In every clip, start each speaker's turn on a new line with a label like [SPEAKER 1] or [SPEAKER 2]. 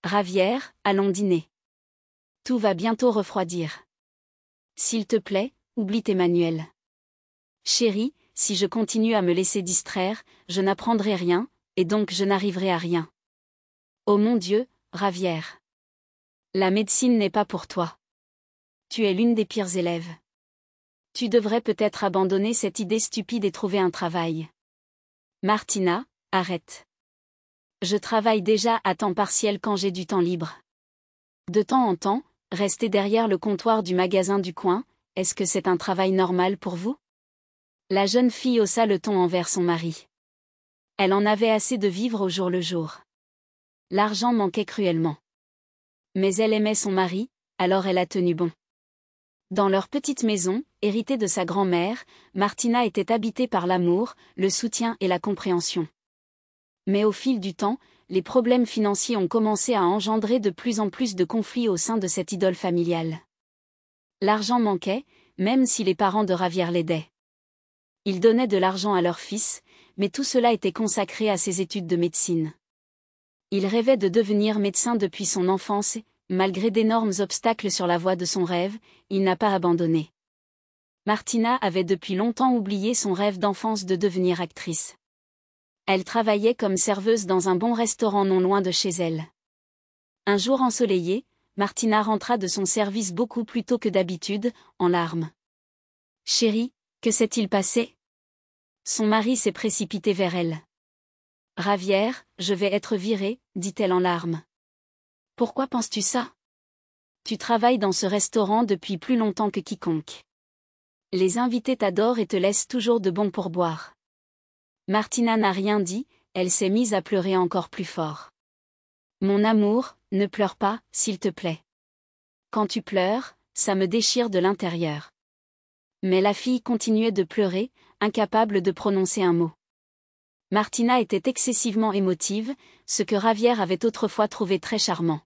[SPEAKER 1] Ravière, allons dîner. Tout va bientôt refroidir. S'il te plaît, oublie tes manuels. Chérie, si je continue à me laisser distraire, je n'apprendrai rien, et donc je n'arriverai à rien. Oh mon Dieu, Ravière. La médecine n'est pas pour toi. Tu es l'une des pires élèves. Tu devrais peut-être abandonner cette idée stupide et trouver un travail. Martina, arrête. Je travaille déjà à temps partiel quand j'ai du temps libre. De temps en temps, rester derrière le comptoir du magasin du coin, est-ce que c'est un travail normal pour vous? La jeune fille haussa le ton envers son mari. Elle en avait assez de vivre au jour le jour. L'argent manquait cruellement. Mais elle aimait son mari, alors elle a tenu bon. Dans leur petite maison, héritée de sa grand-mère, Martina était habitée par l'amour, le soutien et la compréhension. Mais au fil du temps, les problèmes financiers ont commencé à engendrer de plus en plus de conflits au sein de cette idole familiale. L'argent manquait, même si les parents de Ravière l'aidaient. Ils donnaient de l'argent à leur fils, mais tout cela était consacré à ses études de médecine. Il rêvait de devenir médecin depuis son enfance et, malgré d'énormes obstacles sur la voie de son rêve, il n'a pas abandonné. Martina avait depuis longtemps oublié son rêve d'enfance de devenir actrice. Elle travaillait comme serveuse dans un bon restaurant non loin de chez elle. Un jour ensoleillé, Martina rentra de son service beaucoup plus tôt que d'habitude, en larmes. « Chérie, que s'est-il passé ?» Son mari s'est précipité vers elle. « Ravière, je vais être virée, » dit-elle en larmes. « Pourquoi penses-tu ça ? Tu travailles dans ce restaurant depuis plus longtemps que quiconque. Les invités t'adorent et te laissent toujours de bons pourboires. » Martina n'a rien dit, elle s'est mise à pleurer encore plus fort. « Mon amour, ne pleure pas, s'il te plaît. Quand tu pleures, ça me déchire de l'intérieur. » Mais la fille continuait de pleurer, incapable de prononcer un mot. Martina était excessivement émotive, ce que Ravière avait autrefois trouvé très charmant.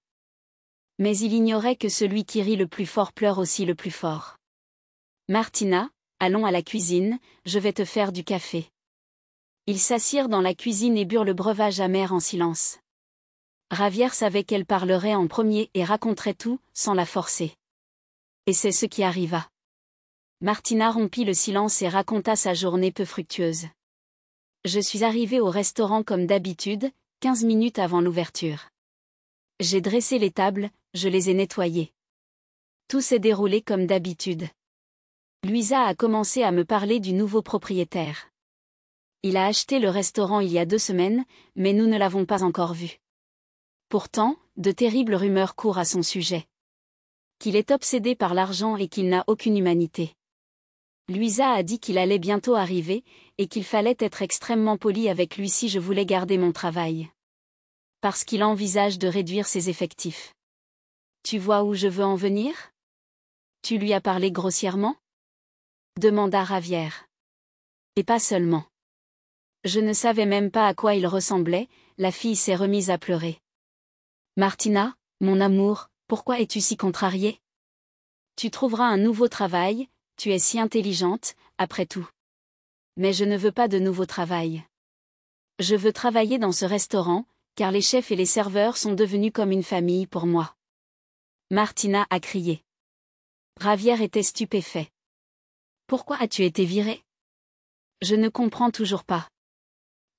[SPEAKER 1] Mais il ignorait que celui qui rit le plus fort pleure aussi le plus fort. « Martina, allons à la cuisine, je vais te faire du café. » Ils s'assirent dans la cuisine et burent le breuvage amer en silence. Ravière savait qu'elle parlerait en premier et raconterait tout, sans la forcer. Et c'est ce qui arriva. Martina rompit le silence et raconta sa journée peu fructueuse. « Je suis arrivée au restaurant comme d'habitude, 15 minutes avant l'ouverture. J'ai dressé les tables, je les ai nettoyées. Tout s'est déroulé comme d'habitude. Luisa a commencé à me parler du nouveau propriétaire. Il a acheté le restaurant il y a 2 semaines, mais nous ne l'avons pas encore vu. Pourtant, de terribles rumeurs courent à son sujet. Qu'il est obsédé par l'argent et qu'il n'a aucune humanité. Luisa a dit qu'il allait bientôt arriver, et qu'il fallait être extrêmement poli avec lui si je voulais garder mon travail. Parce qu'il envisage de réduire ses effectifs. Tu vois où je veux en venir ? Tu lui as parlé grossièrement ? Demanda Ravière. Et pas seulement. Je ne savais même pas à quoi il ressemblait, la fille s'est remise à pleurer. Martina, mon amour, pourquoi es-tu si contrariée ? Tu trouveras un nouveau travail, tu es si intelligente, après tout. Mais je ne veux pas de nouveau travail. Je veux travailler dans ce restaurant, car les chefs et les serveurs sont devenus comme une famille pour moi. Martina a crié. Ravière était stupéfait. Pourquoi as-tu été virée ? Je ne comprends toujours pas.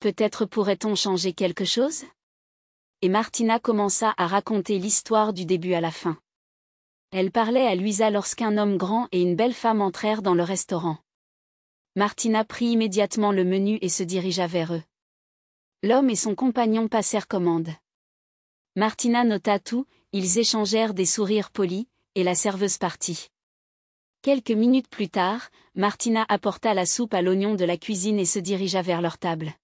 [SPEAKER 1] Peut-être pourrait-on changer quelque chose ? Et Martina commença à raconter l'histoire du début à la fin. Elle parlait à Luisa lorsqu'un homme grand et une belle femme entrèrent dans le restaurant. Martina prit immédiatement le menu et se dirigea vers eux. L'homme et son compagnon passèrent commande. Martina nota tout, ils échangèrent des sourires polis, et la serveuse partit. Quelques minutes plus tard, Martina apporta la soupe à l'oignon de la cuisine et se dirigea vers leur table.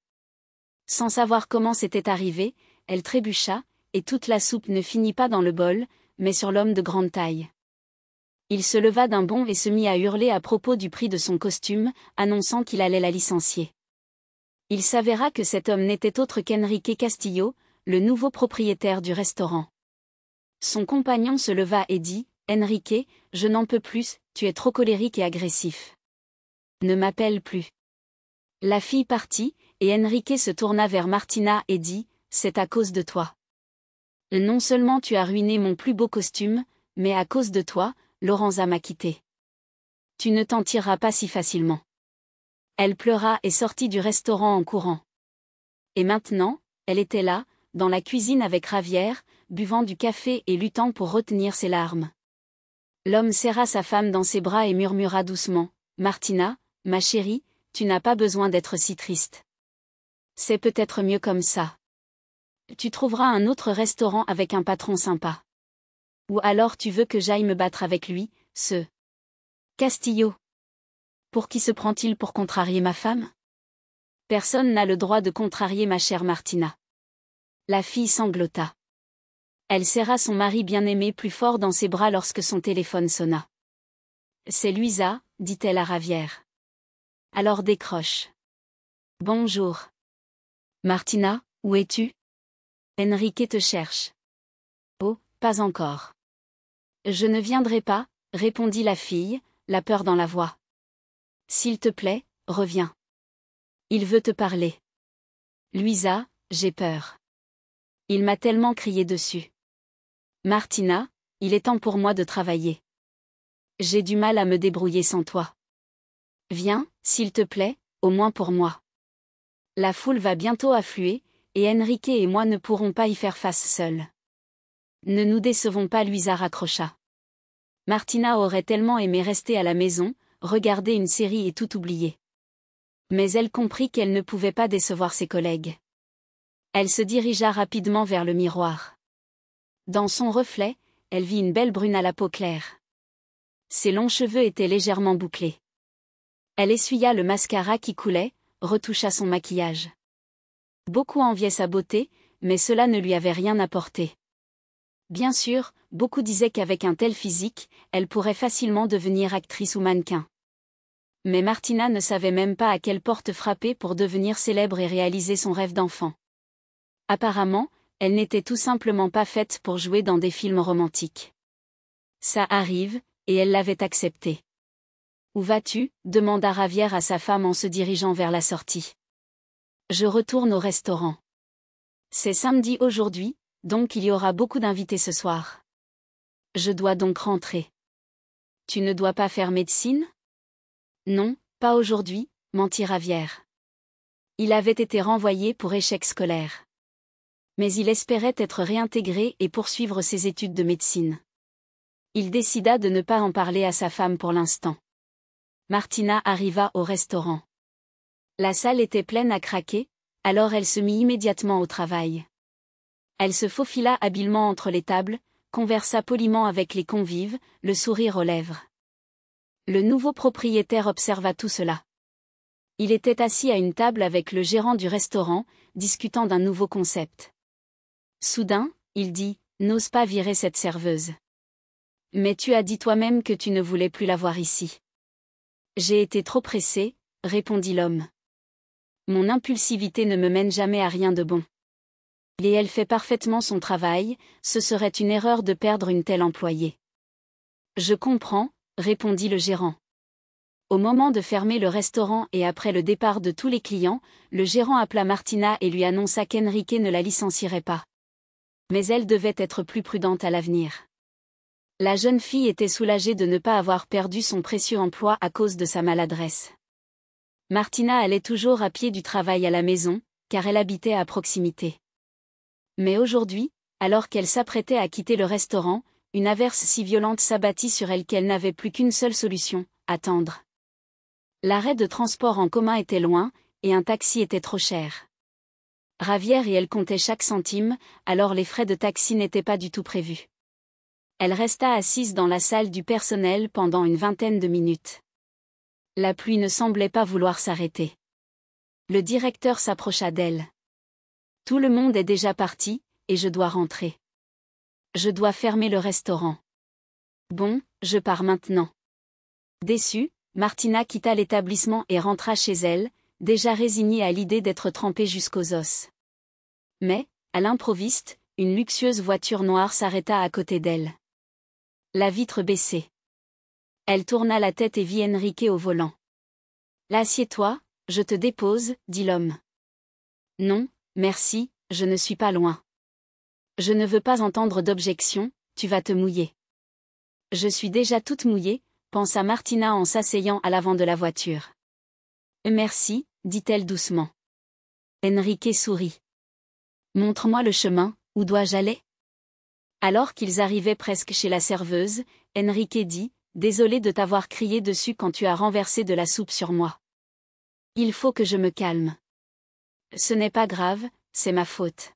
[SPEAKER 1] Sans savoir comment c'était arrivé, elle trébucha, et toute la soupe ne finit pas dans le bol, mais sur l'homme de grande taille. Il se leva d'un bond et se mit à hurler à propos du prix de son costume, annonçant qu'il allait la licencier. Il s'avéra que cet homme n'était autre qu'Enrique Castillo, le nouveau propriétaire du restaurant. Son compagnon se leva et dit, « Enrique, je n'en peux plus, tu es trop colérique et agressif. Ne m'appelle plus. » La fille partit, et Enrique se tourna vers Martina et dit, « C'est à cause de toi. Non seulement tu as ruiné mon plus beau costume, mais à cause de toi, Lorenza m'a quitté. Tu ne t'en tireras pas si facilement. Elle pleura et sortit du restaurant en courant. Et maintenant, elle était là, dans la cuisine avec Javier, buvant du café et luttant pour retenir ses larmes. L'homme serra sa femme dans ses bras et murmura doucement, « Martina, ma chérie, tu n'as pas besoin d'être si triste. C'est peut-être mieux comme ça. Tu trouveras un autre restaurant avec un patron sympa. Ou alors tu veux que j'aille me battre avec lui, ce Castillo. Pour qui se prend-il pour contrarier ma femme? Personne n'a le droit de contrarier ma chère Martina. » La fille sanglota. Elle serra son mari bien-aimé plus fort dans ses bras lorsque son téléphone sonna. « C'est Luisa, dit-elle à Javier. Alors décroche. Bonjour. Martina, où es-tu? Enrique te cherche. Oh, pas encore. Je ne viendrai pas, répondit la fille, la peur dans la voix. S'il te plaît, reviens. Il veut te parler. Luisa, j'ai peur. Il m'a tellement crié dessus. Martina, il est temps pour moi de travailler. J'ai du mal à me débrouiller sans toi. Viens, s'il te plaît, au moins pour moi. La foule va bientôt affluer, et Enrique et moi ne pourrons pas y faire face seuls. Ne nous décevons pas, Luisa raccrocha. Martina aurait tellement aimé rester à la maison, regarder une série et tout oublier. Mais elle comprit qu'elle ne pouvait pas décevoir ses collègues. Elle se dirigea rapidement vers le miroir. Dans son reflet, elle vit une belle brune à la peau claire. Ses longs cheveux étaient légèrement bouclés. Elle essuya le mascara qui coulait, retoucha son maquillage. Beaucoup enviaient sa beauté, mais cela ne lui avait rien apporté. Bien sûr, beaucoup disaient qu'avec un tel physique, elle pourrait facilement devenir actrice ou mannequin. Mais Martina ne savait même pas à quelle porte frapper pour devenir célèbre et réaliser son rêve d'enfant. Apparemment, elle n'était tout simplement pas faite pour jouer dans des films romantiques. Ça arrive, et elle l'avait accepté. « Où vas-tu » demanda Javier à sa femme en se dirigeant vers la sortie. « Je retourne au restaurant. C'est samedi aujourd'hui, donc il y aura beaucoup d'invités ce soir. Je dois donc rentrer. » « Tu ne dois pas faire médecine ? » « Non, pas aujourd'hui, » mentit Javier. Il avait été renvoyé pour échec scolaire. Mais il espérait être réintégré et poursuivre ses études de médecine. Il décida de ne pas en parler à sa femme pour l'instant. Martina arriva au restaurant. La salle était pleine à craquer, alors elle se mit immédiatement au travail. Elle se faufila habilement entre les tables, conversa poliment avec les convives, le sourire aux lèvres. Le nouveau propriétaire observa tout cela. Il était assis à une table avec le gérant du restaurant, discutant d'un nouveau concept. Soudain, il dit, « N'ose pas virer cette serveuse. » « Mais tu as dit toi-même que tu ne voulais plus la voir ici. » « J'ai été trop pressé, » répondit l'homme. « Mon impulsivité ne me mène jamais à rien de bon. Et elle fait parfaitement son travail, ce serait une erreur de perdre une telle employée. » « Je comprends, » répondit le gérant. Au moment de fermer le restaurant et après le départ de tous les clients, le gérant appela Martina et lui annonça qu'Enrique ne la licencierait pas. Mais elle devait être plus prudente à l'avenir. La jeune fille était soulagée de ne pas avoir perdu son précieux emploi à cause de sa maladresse. Martina allait toujours à pied du travail à la maison, car elle habitait à proximité. Mais aujourd'hui, alors qu'elle s'apprêtait à quitter le restaurant, une averse si violente s'abattit sur elle qu'elle n'avait plus qu'une seule solution, attendre. L'arrêt de transport en commun était loin, et un taxi était trop cher. Javier et elle comptaient chaque centime, alors les frais de taxi n'étaient pas du tout prévus. Elle resta assise dans la salle du personnel pendant une vingtaine de minutes. La pluie ne semblait pas vouloir s'arrêter. Le directeur s'approcha d'elle. « Tout le monde est déjà parti, et je dois rentrer. Je dois fermer le restaurant. Bon, je pars maintenant. » Déçue, Martina quitta l'établissement et rentra chez elle, déjà résignée à l'idée d'être trempée jusqu'aux os. Mais, à l'improviste, une luxueuse voiture noire s'arrêta à côté d'elle. La vitre baissée. Elle tourna la tête et vit Enrique au volant. « Assieds-toi, je te dépose, » dit l'homme. « Non, merci, je ne suis pas loin. » Je ne veux pas entendre d'objection, tu vas te mouiller. Je suis déjà toute mouillée, pensa Martina en s'asseyant à l'avant de la voiture. Merci, dit-elle doucement. Enrique sourit. Montre-moi le chemin, où dois-je aller? Alors qu'ils arrivaient presque chez la serveuse, Enrique dit, désolé de t'avoir crié dessus quand tu as renversé de la soupe sur moi. Il faut que je me calme. Ce n'est pas grave, c'est ma faute.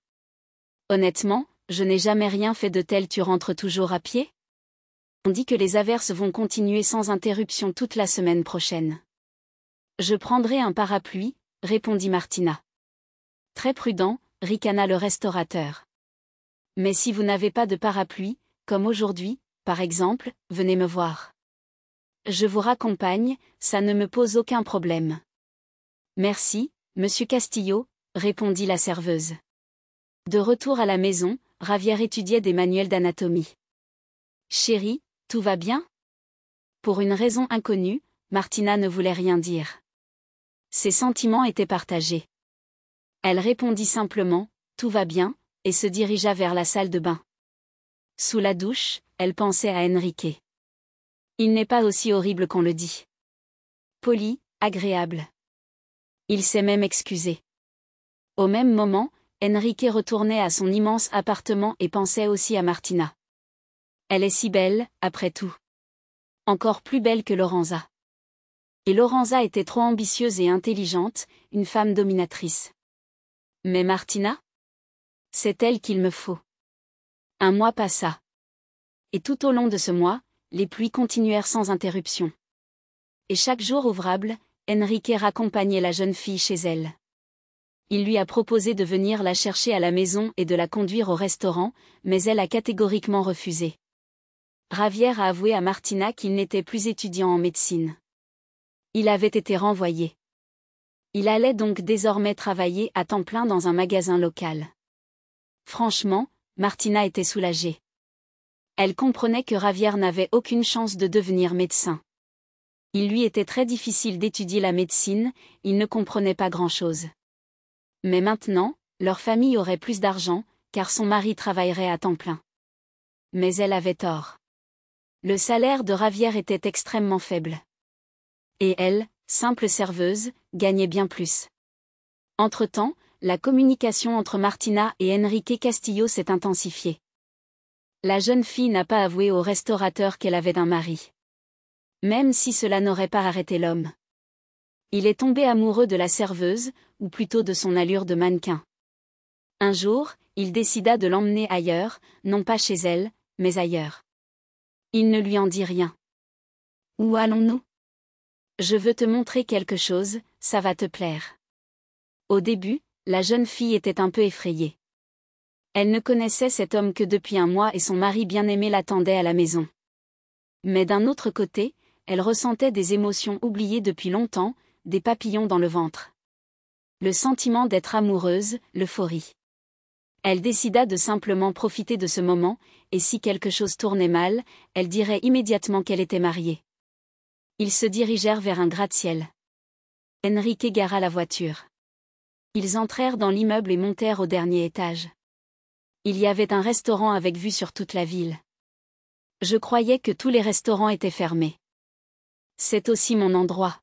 [SPEAKER 1] Honnêtement, je n'ai jamais rien fait de tel. Tu rentres toujours à pied? On dit que les averses vont continuer sans interruption toute la semaine prochaine. Je prendrai un parapluie, répondit Martina. Très prudent, ricana le restaurateur. Mais si vous n'avez pas de parapluie, comme aujourd'hui, par exemple, venez me voir. Je vous raccompagne, ça ne me pose aucun problème. Merci, monsieur Castillo, répondit la serveuse. De retour à la maison, Javier étudiait des manuels d'anatomie. Chérie, tout va bien? Pour une raison inconnue, Martina ne voulait rien dire. Ses sentiments étaient partagés. Elle répondit simplement, tout va bien, et se dirigea vers la salle de bain. Sous la douche, elle pensait à Enrique. Il n'est pas aussi horrible qu'on le dit. Poli, agréable. Il s'est même excusé. Au même moment, Enrique retournait à son immense appartement et pensait aussi à Martina. Elle est si belle, après tout. Encore plus belle que Lorenza. Et Lorenza était trop ambitieuse et intelligente, une femme dominatrice. Mais Martina? C'est elle qu'il me faut. Un mois passa. Et tout au long de ce mois, les pluies continuèrent sans interruption. Et chaque jour ouvrable, Enrique raccompagnait la jeune fille chez elle. Il lui a proposé de venir la chercher à la maison et de la conduire au restaurant, mais elle a catégoriquement refusé. Javier a avoué à Martina qu'il n'était plus étudiant en médecine. Il avait été renvoyé. Il allait donc désormais travailler à temps plein dans un magasin local. Franchement, Martina était soulagée. Elle comprenait que Javier n'avait aucune chance de devenir médecin. Il lui était très difficile d'étudier la médecine, il ne comprenait pas grand-chose. Mais maintenant, leur famille aurait plus d'argent, car son mari travaillerait à temps plein. Mais elle avait tort. Le salaire de Javier était extrêmement faible. Et elle, simple serveuse, gagnait bien plus. Entre-temps, la communication entre Martina et Enrique Castillo s'est intensifiée. La jeune fille n'a pas avoué au restaurateur qu'elle avait un mari. Même si cela n'aurait pas arrêté l'homme. Il est tombé amoureux de la serveuse, ou plutôt de son allure de mannequin. Un jour, il décida de l'emmener ailleurs, non pas chez elle, mais ailleurs. Il ne lui en dit rien. Où allons-nous? Je veux te montrer quelque chose, ça va te plaire. Au début, la jeune fille était un peu effrayée. Elle ne connaissait cet homme que depuis un mois et son mari bien-aimé l'attendait à la maison. Mais d'un autre côté, elle ressentait des émotions oubliées depuis longtemps, des papillons dans le ventre. Le sentiment d'être amoureuse, l'euphorie. Elle décida de simplement profiter de ce moment, et si quelque chose tournait mal, elle dirait immédiatement qu'elle était mariée. Ils se dirigèrent vers un gratte-ciel. Enrique gara la voiture. Ils entrèrent dans l'immeuble et montèrent au dernier étage. Il y avait un restaurant avec vue sur toute la ville. Je croyais que tous les restaurants étaient fermés. C'est aussi mon endroit.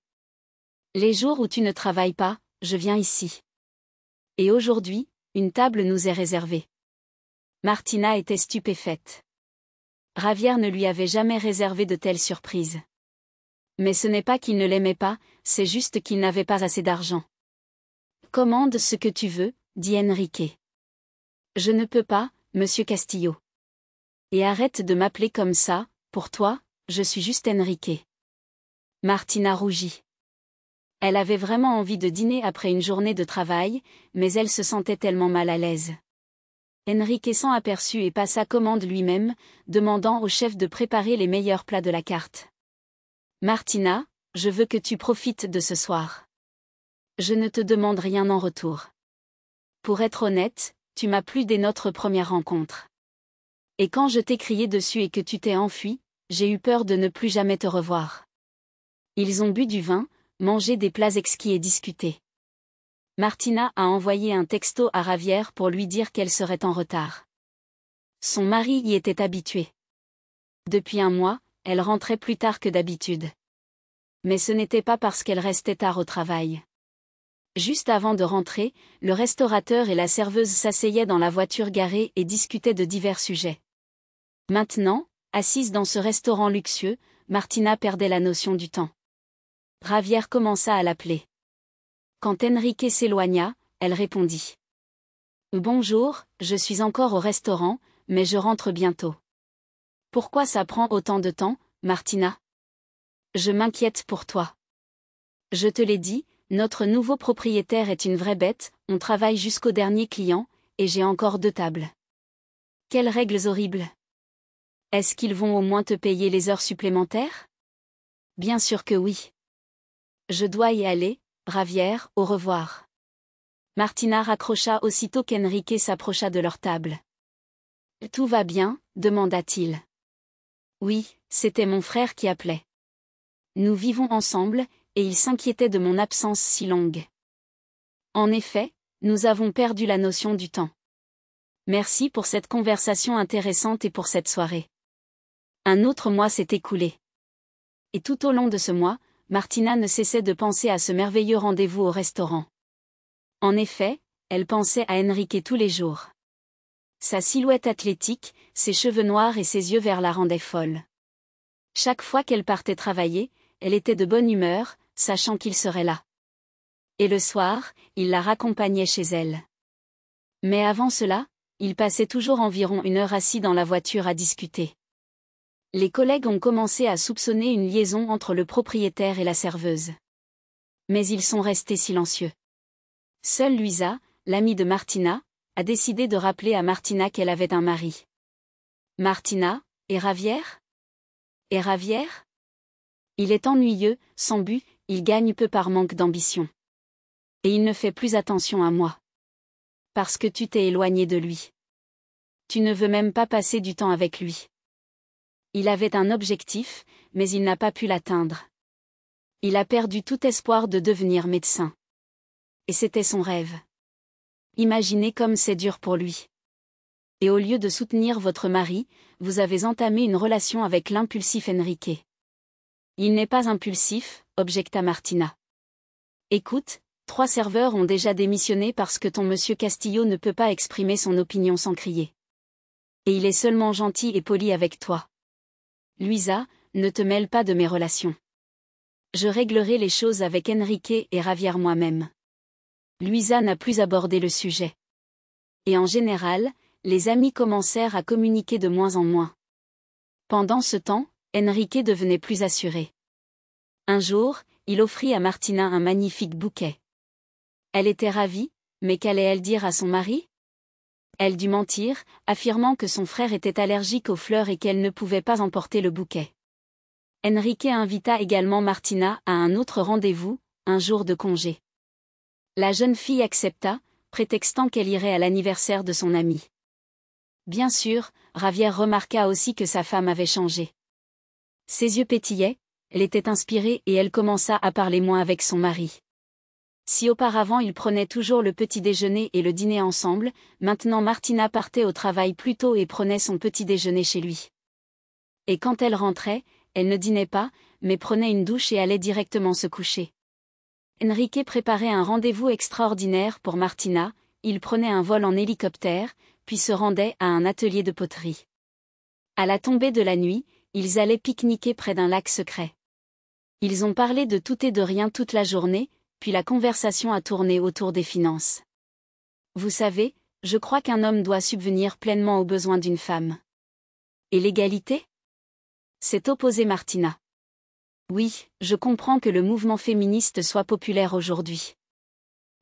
[SPEAKER 1] Les jours où tu ne travailles pas, je viens ici. Et aujourd'hui, une table nous est réservée. Martina était stupéfaite. Javier ne lui avait jamais réservé de telles surprises. Mais ce n'est pas qu'il ne l'aimait pas, c'est juste qu'il n'avait pas assez d'argent. Commande ce que tu veux, dit Enrique. Je ne peux pas, monsieur Castillo. Et arrête de m'appeler comme ça, pour toi, je suis juste Enrique. Martina rougit. Elle avait vraiment envie de dîner après une journée de travail, mais elle se sentait tellement mal à l'aise. Enrique s'en aperçut et passa commande lui-même, demandant au chef de préparer les meilleurs plats de la carte. Martina, je veux que tu profites de ce soir. Je ne te demande rien en retour. Pour être honnête, tu m'as plu dès notre première rencontre. Et quand je t'ai crié dessus et que tu t'es enfui, j'ai eu peur de ne plus jamais te revoir. Ils ont bu du vin, mangé des plats exquis et discuté. Martina a envoyé un texto à Javier pour lui dire qu'elle serait en retard. Son mari y était habitué. Depuis un mois, elle rentrait plus tard que d'habitude. Mais ce n'était pas parce qu'elle restait tard au travail. Juste avant de rentrer, le restaurateur et la serveuse s'asseyaient dans la voiture garée et discutaient de divers sujets. Maintenant, assise dans ce restaurant luxueux, Martina perdait la notion du temps. Javier commença à l'appeler. Quand Enrique s'éloigna, elle répondit. Bonjour, je suis encore au restaurant, mais je rentre bientôt. Pourquoi ça prend autant de temps, Martina? Je m'inquiète pour toi. Je te l'ai dit, notre nouveau propriétaire est une vraie bête, on travaille jusqu'au dernier client, et j'ai encore 2 tables. Quelles règles horribles! Est-ce qu'ils vont au moins te payer les heures supplémentaires? Bien sûr que oui. Je dois y aller, Javier, au revoir. Martina raccrocha aussitôt qu'Enrique s'approcha de leur table. Tout va bien, demanda-t-il. Oui, c'était mon frère qui appelait. Nous vivons ensemble, et il s'inquiétait de mon absence si longue. En effet, nous avons perdu la notion du temps. Merci pour cette conversation intéressante et pour cette soirée. Un autre mois s'est écoulé. Et tout au long de ce mois, Martina ne cessait de penser à ce merveilleux rendez-vous au restaurant. En effet, elle pensait à Enrique tous les jours. Sa silhouette athlétique, ses cheveux noirs et ses yeux verts la rendaient folle. Chaque fois qu'elle partait travailler, elle était de bonne humeur, sachant qu'il serait là. Et le soir, il la raccompagnait chez elle. Mais avant cela, il passait toujours environ 1 heure assis dans la voiture à discuter. Les collègues ont commencé à soupçonner une liaison entre le propriétaire et la serveuse. Mais ils sont restés silencieux. Seule Luisa, l'amie de Martina, a décidé de rappeler à Martina qu'elle avait un mari. Martina, et Javier? Et Javier? Il est ennuyeux, sans but, il gagne peu par manque d'ambition. Et il ne fait plus attention à moi. Parce que tu t'es éloigné de lui. Tu ne veux même pas passer du temps avec lui. Il avait un objectif, mais il n'a pas pu l'atteindre. Il a perdu tout espoir de devenir médecin. Et c'était son rêve. Imaginez comme c'est dur pour lui. Et au lieu de soutenir votre mari, vous avez entamé une relation avec l'impulsif Enrique. Il n'est pas impulsif, objecta Martina. Écoute, 3 serveurs ont déjà démissionné parce que ton monsieur Castillo ne peut pas exprimer son opinion sans crier. Et il est seulement gentil et poli avec toi. Luisa, ne te mêle pas de mes relations. Je réglerai les choses avec Enrique et Javier moi-même. Luisa n'a plus abordé le sujet. Et en général, les amis commencèrent à communiquer de moins en moins. Pendant ce temps, Enrique devenait plus assuré. Un jour, il offrit à Martina un magnifique bouquet. Elle était ravie, mais qu'allait-elle dire à son mari? Elle dut mentir, affirmant que son frère était allergique aux fleurs et qu'elle ne pouvait pas emporter le bouquet. Enrique invita également Martina à un autre rendez-vous, un jour de congé. La jeune fille accepta, prétextant qu'elle irait à l'anniversaire de son ami. Bien sûr, Javier remarqua aussi que sa femme avait changé. Ses yeux pétillaient, elle était inspirée et elle commença à parler moins avec son mari. Si auparavant ils prenaient toujours le petit déjeuner et le dîner ensemble, maintenant Martina partait au travail plus tôt et prenait son petit déjeuner chez lui. Et quand elle rentrait, elle ne dînait pas, mais prenait une douche et allait directement se coucher. Enrique préparait un rendez-vous extraordinaire pour Martina, il prenait un vol en hélicoptère, puis se rendait à un atelier de poterie. À la tombée de la nuit, ils allaient pique-niquer près d'un lac secret. Ils ont parlé de tout et de rien toute la journée, puis la conversation a tourné autour des finances. Vous savez, je crois qu'un homme doit subvenir pleinement aux besoins d'une femme. Et l'égalité? S'est opposée Martina. Oui, je comprends que le mouvement féministe soit populaire aujourd'hui.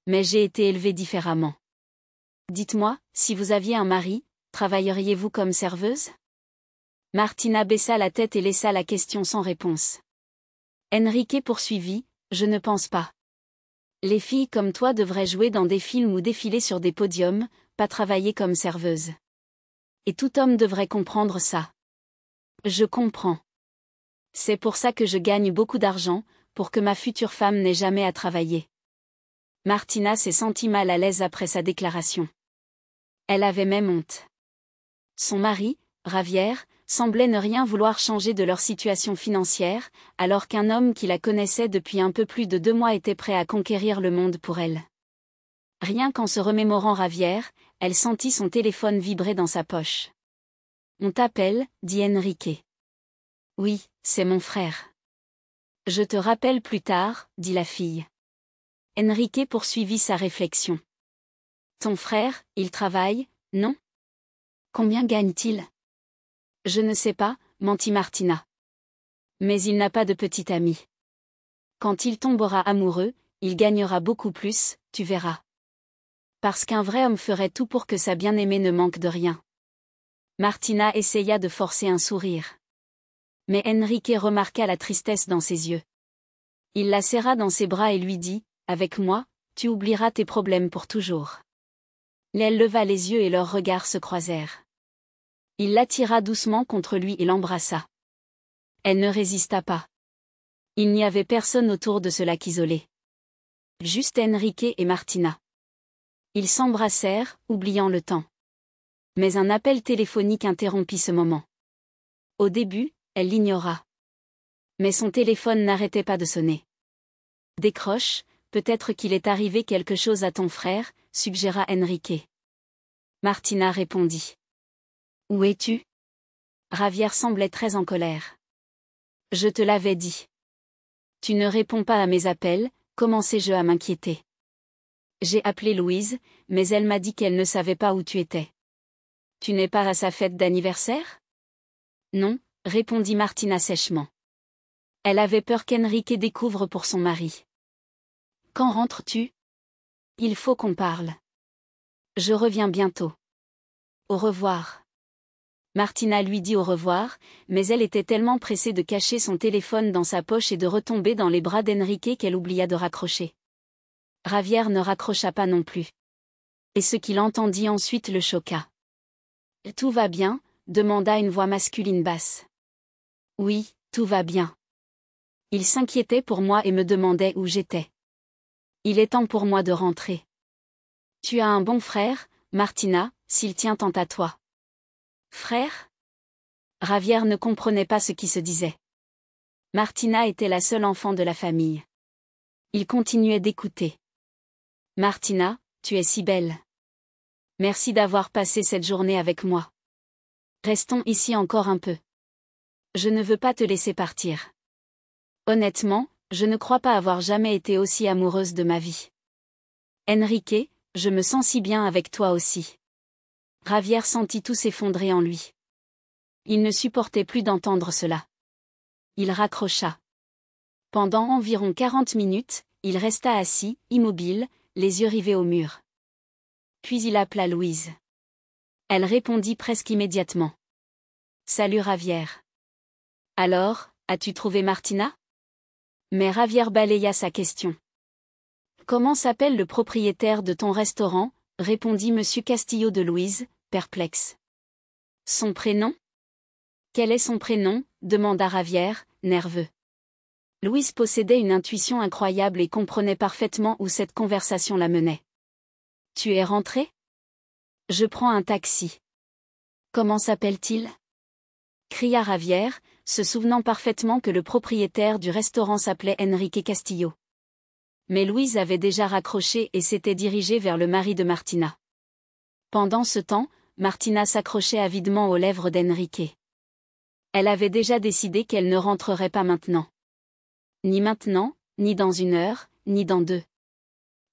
[SPEAKER 1] Mais j'ai été élevée différemment. Dites-moi, si vous aviez un mari, travailleriez-vous comme serveuse? Martina baissa la tête et laissa la question sans réponse. Enrique poursuivit, je ne pense pas. Les filles comme toi devraient jouer dans des films ou défiler sur des podiums, pas travailler comme serveuse. Et tout homme devrait comprendre ça. Je comprends. C'est pour ça que je gagne beaucoup d'argent, pour que ma future femme n'ait jamais à travailler. Martina s'est sentie mal à l'aise après sa déclaration. Elle avait même honte. Son mari, Javier, semblait ne rien vouloir changer de leur situation financière, alors qu'un homme qui la connaissait depuis un peu plus de 2 mois était prêt à conquérir le monde pour elle. Rien qu'en se remémorant Javier, elle sentit son téléphone vibrer dans sa poche. « On t'appelle, dit Enrique. »« Oui, c'est mon frère. »« Je te rappelle plus tard, dit la fille. Enrique poursuivit sa réflexion. « Ton frère, il travaille, non ? Combien gagne-t-il ? » « Je ne sais pas, mentit Martina. Mais il n'a pas de petit ami. Quand il tombera amoureux, il gagnera beaucoup plus, tu verras. Parce qu'un vrai homme ferait tout pour que sa bien-aimée ne manque de rien. » Martina essaya de forcer un sourire. Mais Enrique remarqua la tristesse dans ses yeux. Il la serra dans ses bras et lui dit, « Avec moi, tu oublieras tes problèmes pour toujours. » Elle leva les yeux et leurs regards se croisèrent. Il l'attira doucement contre lui et l'embrassa. Elle ne résista pas. Il n'y avait personne autour de ce lac isolé. Juste Enrique et Martina. Ils s'embrassèrent, oubliant le temps. Mais un appel téléphonique interrompit ce moment. Au début, elle l'ignora. Mais son téléphone n'arrêtait pas de sonner. « Décroche, peut-être qu'il est arrivé quelque chose à ton frère, suggéra Enrique. Martina répondit. « Où es-tu ? » Javier semblait très en colère. « Je te l'avais dit. Tu ne réponds pas à mes appels, commençai-je à m'inquiéter. J'ai appelé Louise, mais elle m'a dit qu'elle ne savait pas où tu étais. Tu n'es pas à sa fête d'anniversaire ? Non, répondit Martina sèchement. Elle avait peur qu'Enrique découvre pour son mari. Quand rentres-tu ? Il faut qu'on parle. Je reviens bientôt. Au revoir. Martina lui dit au revoir, mais elle était tellement pressée de cacher son téléphone dans sa poche et de retomber dans les bras d'Enrique qu'elle oublia de raccrocher. Javier ne raccrocha pas non plus. Et ce qu'il entendit ensuite le choqua. « Tout va bien ? » demanda une voix masculine basse. « Oui, tout va bien. » Il s'inquiétait pour moi et me demandait où j'étais. Il est temps pour moi de rentrer. Tu as un bon frère, Martina, s'il tient tant à toi. Frère ? Javier ne comprenait pas ce qui se disait. Martina était la seule enfant de la famille. Il continuait d'écouter. Martina, tu es si belle. Merci d'avoir passé cette journée avec moi. Restons ici encore un peu. Je ne veux pas te laisser partir. Honnêtement, je ne crois pas avoir jamais été aussi amoureuse de ma vie. Enrique, je me sens si bien avec toi aussi. Javier sentit tout s'effondrer en lui. Il ne supportait plus d'entendre cela. Il raccrocha. Pendant environ 40 minutes, il resta assis, immobile, les yeux rivés au mur. Puis il appela Louise. Elle répondit presque immédiatement. « Salut Javier. Alors, as-tu trouvé Martina ?» Mais Javier balaya sa question. « Comment s'appelle le propriétaire de ton restaurant ?» répondit Monsieur Castillo de Louise, perplexe. « Son prénom ? » « Quel est son prénom ?» demanda Javier, nerveux. Louise possédait une intuition incroyable et comprenait parfaitement où cette conversation la menait. « Tu es rentré ? Je prends un taxi. »« Comment s'appelle-t-il » cria Javier, se souvenant parfaitement que le propriétaire du restaurant s'appelait Enrique Castillo. Mais Louise avait déjà raccroché et s'était dirigée vers le mari de Martina. Pendant ce temps, Martina s'accrochait avidement aux lèvres d'Enrique. Elle avait déjà décidé qu'elle ne rentrerait pas maintenant. Ni maintenant, ni dans 1 heure, ni dans 2.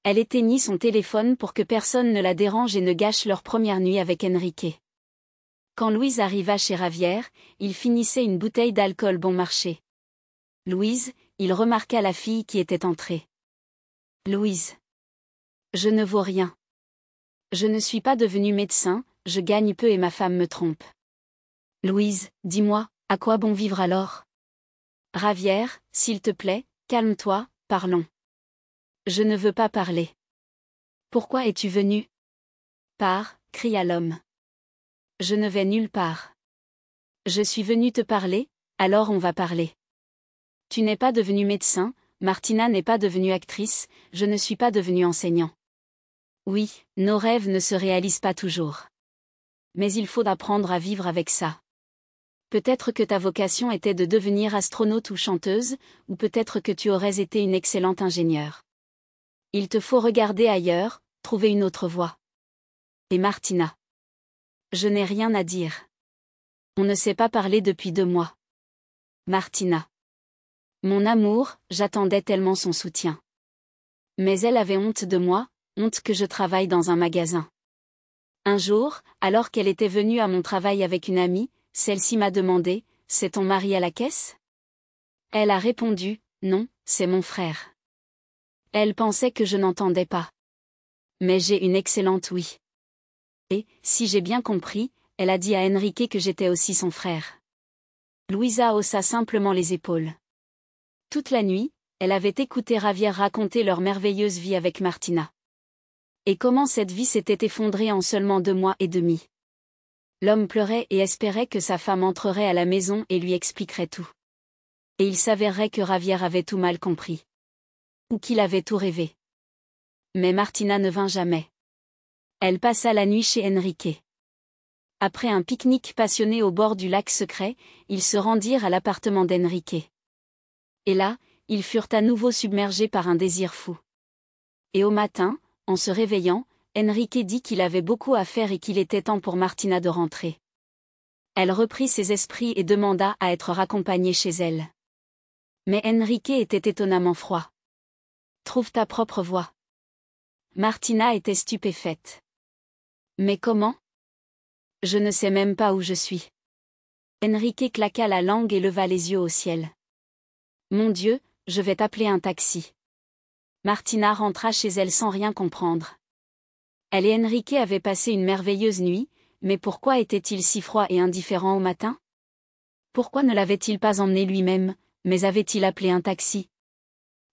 [SPEAKER 1] Elle éteignit son téléphone pour que personne ne la dérange et ne gâche leur première nuit avec Enrique. Quand Louise arriva chez Javier, il finissait une bouteille d'alcool bon marché. « Louise », il remarqua la fille qui était entrée. « Louise. Je ne vaux rien. Je ne suis pas devenue médecin, je gagne peu et ma femme me trompe. Louise, dis-moi, à quoi bon vivre alors ? Javier, s'il te plaît, calme-toi, parlons. Je ne veux pas parler. Pourquoi es-tu venu ? Pars, cria l'homme. Je ne vais nulle part. Je suis venu te parler, alors on va parler. Tu n'es pas devenu médecin, Martina n'est pas devenue actrice, je ne suis pas devenu enseignant. Oui, nos rêves ne se réalisent pas toujours. Mais il faut apprendre à vivre avec ça. Peut-être que ta vocation était de devenir astronaute ou chanteuse, ou peut-être que tu aurais été une excellente ingénieure. Il te faut regarder ailleurs, trouver une autre voie. Et Martina. Je n'ai rien à dire. On ne s'est pas parlé depuis 2 mois. Martina. Mon amour, j'attendais tellement son soutien. Mais elle avait honte de moi, honte que je travaille dans un magasin. Un jour, alors qu'elle était venue à mon travail avec une amie, celle-ci m'a demandé, « C'est ton mari à la caisse ?» Elle a répondu, « Non, c'est mon frère. » Elle pensait que je n'entendais pas. Mais j'ai une excellente ouïe. Et, si j'ai bien compris, elle a dit à Enrique que j'étais aussi son frère. Louisa haussa simplement les épaules. Toute la nuit, elle avait écouté Javier raconter leur merveilleuse vie avec Martina. Et comment cette vie s'était effondrée en seulement 2 mois et demi. L'homme pleurait et espérait que sa femme entrerait à la maison et lui expliquerait tout. Et il s'avérerait que Javier avait tout mal compris. Ou qu'il avait tout rêvé. Mais Martina ne vint jamais. Elle passa la nuit chez Enrique. Après un pique-nique passionné au bord du lac secret, ils se rendirent à l'appartement d'Enrique. Et là, ils furent à nouveau submergés par un désir fou. Et au matin, en se réveillant, Enrique dit qu'il avait beaucoup à faire et qu'il était temps pour Martina de rentrer. Elle reprit ses esprits et demanda à être raccompagnée chez elle. Mais Enrique était étonnamment froid. « Trouve ta propre voie. » Martina était stupéfaite. « Mais comment ? Je ne sais même pas où je suis. » Enrique claqua la langue et leva les yeux au ciel. « Mon Dieu, je vais t'appeler un taxi. » Martina rentra chez elle sans rien comprendre. Elle et Enrique avaient passé une merveilleuse nuit, mais pourquoi était-il si froid et indifférent au matin ? Pourquoi ne l'avait-il pas emmené lui-même, mais avait-il appelé un taxi ?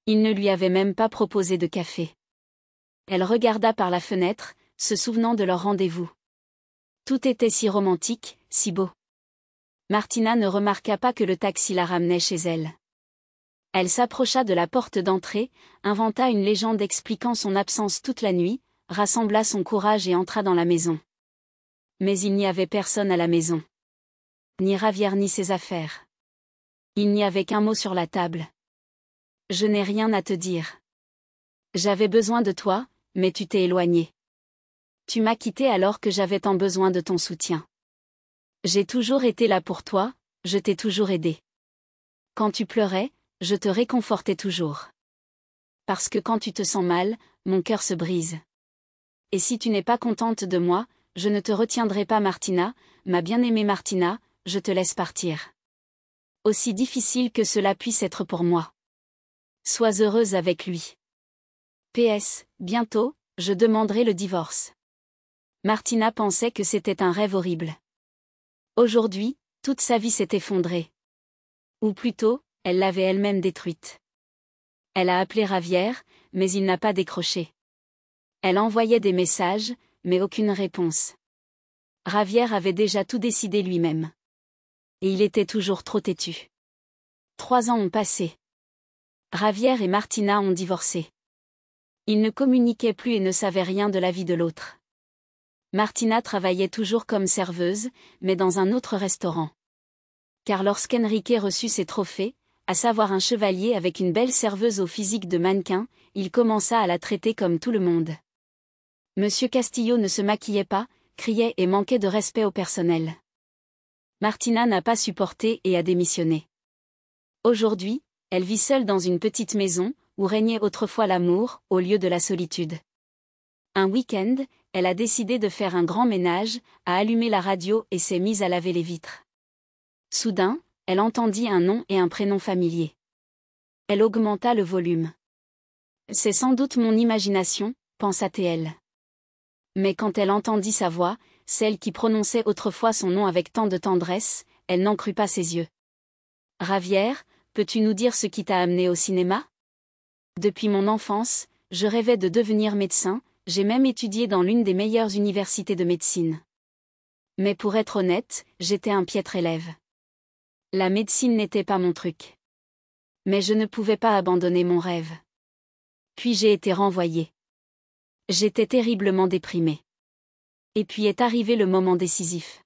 [SPEAKER 1] Il ne lui avait même pas proposé de café. Elle regarda par la fenêtre, se souvenant de leur rendez-vous. Tout était si romantique, si beau. Martina ne remarqua pas que le taxi la ramenait chez elle. Elle s'approcha de la porte d'entrée, inventa une légende expliquant son absence toute la nuit, rassembla son courage et entra dans la maison. Mais il n'y avait personne à la maison. Ni Javier ni ses affaires. Il n'y avait qu'un mot sur la table. « Je n'ai rien à te dire. J'avais besoin de toi, mais tu t'es éloigné. Tu m'as quitté alors que j'avais tant besoin de ton soutien. J'ai toujours été là pour toi, je t'ai toujours aidé. Quand tu pleurais, je te réconfortais toujours. Parce que quand tu te sens mal, mon cœur se brise. Et si tu n'es pas contente de moi, je ne te retiendrai pas Martina, ma bien-aimée Martina, je te laisse partir. Aussi difficile que cela puisse être pour moi. Sois heureuse avec lui. PS, bientôt, je demanderai le divorce. » Martina pensait que c'était un rêve horrible. Aujourd'hui, toute sa vie s'est effondrée. Ou plutôt, elle l'avait elle-même détruite. Elle a appelé Javier, mais il n'a pas décroché. Elle envoyait des messages, mais aucune réponse. Javier avait déjà tout décidé lui-même. Et il était toujours trop têtu. 3 ans ont passé. Javier et Martina ont divorcé. Ils ne communiquaient plus et ne savaient rien de la vie de l'autre. Martina travaillait toujours comme serveuse, mais dans un autre restaurant. Car lorsqu'Enrique reçut ses trophées, à savoir un chevalier avec une belle serveuse au physique de mannequin, il commença à la traiter comme tout le monde. Monsieur Castillo ne se maquillait pas, criait et manquait de respect au personnel. Martina n'a pas supporté et a démissionné. Aujourd'hui, elle vit seule dans une petite maison, où régnait autrefois l'amour, au lieu de la solitude. Un week-end, elle a décidé de faire un grand ménage, a allumé la radio et s'est mise à laver les vitres. Soudain, elle entendit un nom et un prénom familiers. Elle augmenta le volume. « C'est sans doute mon imagination, pensa-t-elle. » Mais quand elle entendit sa voix, celle qui prononçait autrefois son nom avec tant de tendresse, elle n'en crut pas ses yeux. « Javier, peux-tu nous dire ce qui t'a amené au cinéma ? Depuis mon enfance, je rêvais de devenir médecin, j'ai même étudié dans l'une des meilleures universités de médecine. Mais pour être honnête, j'étais un piètre élève. La médecine n'était pas mon truc. Mais je ne pouvais pas abandonner mon rêve. Puis j'ai été renvoyée. J'étais terriblement déprimée. Et puis est arrivé le moment décisif.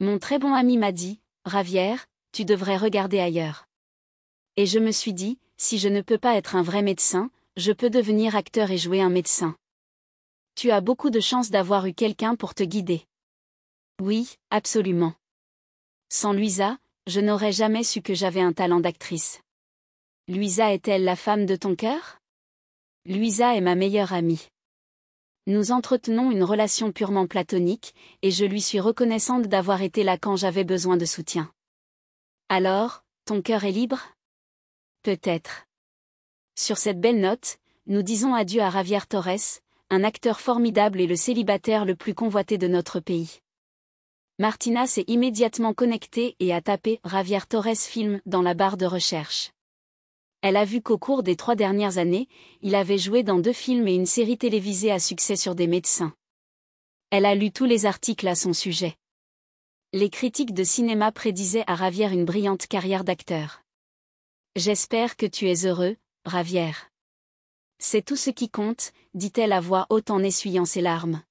[SPEAKER 1] Mon très bon ami m'a dit, Javier, tu devrais regarder ailleurs. Et je me suis dit, si je ne peux pas être un vrai médecin, je peux devenir acteur et jouer un médecin. Tu as beaucoup de chance d'avoir eu quelqu'un pour te guider. Oui, absolument. Sans Luisa, je n'aurais jamais su que j'avais un talent d'actrice. Luisa est-elle la femme de ton cœur? Luisa est ma meilleure amie. Nous entretenons une relation purement platonique, et je lui suis reconnaissante d'avoir été là quand j'avais besoin de soutien. Alors, ton cœur est libre? Peut-être. Sur cette belle note, nous disons adieu à Javier Torres, un acteur formidable et le célibataire le plus convoité de notre pays. Martina s'est immédiatement connectée et a tapé « Javier Torres film » dans la barre de recherche. Elle a vu qu'au cours des 3 dernières années, il avait joué dans 2 films et une série télévisée à succès sur des médecins. Elle a lu tous les articles à son sujet. Les critiques de cinéma prédisaient à Javier une brillante carrière d'acteur. J'espère que tu es heureux, Javier. C'est tout ce qui compte, dit-elle à voix haute en essuyant ses larmes.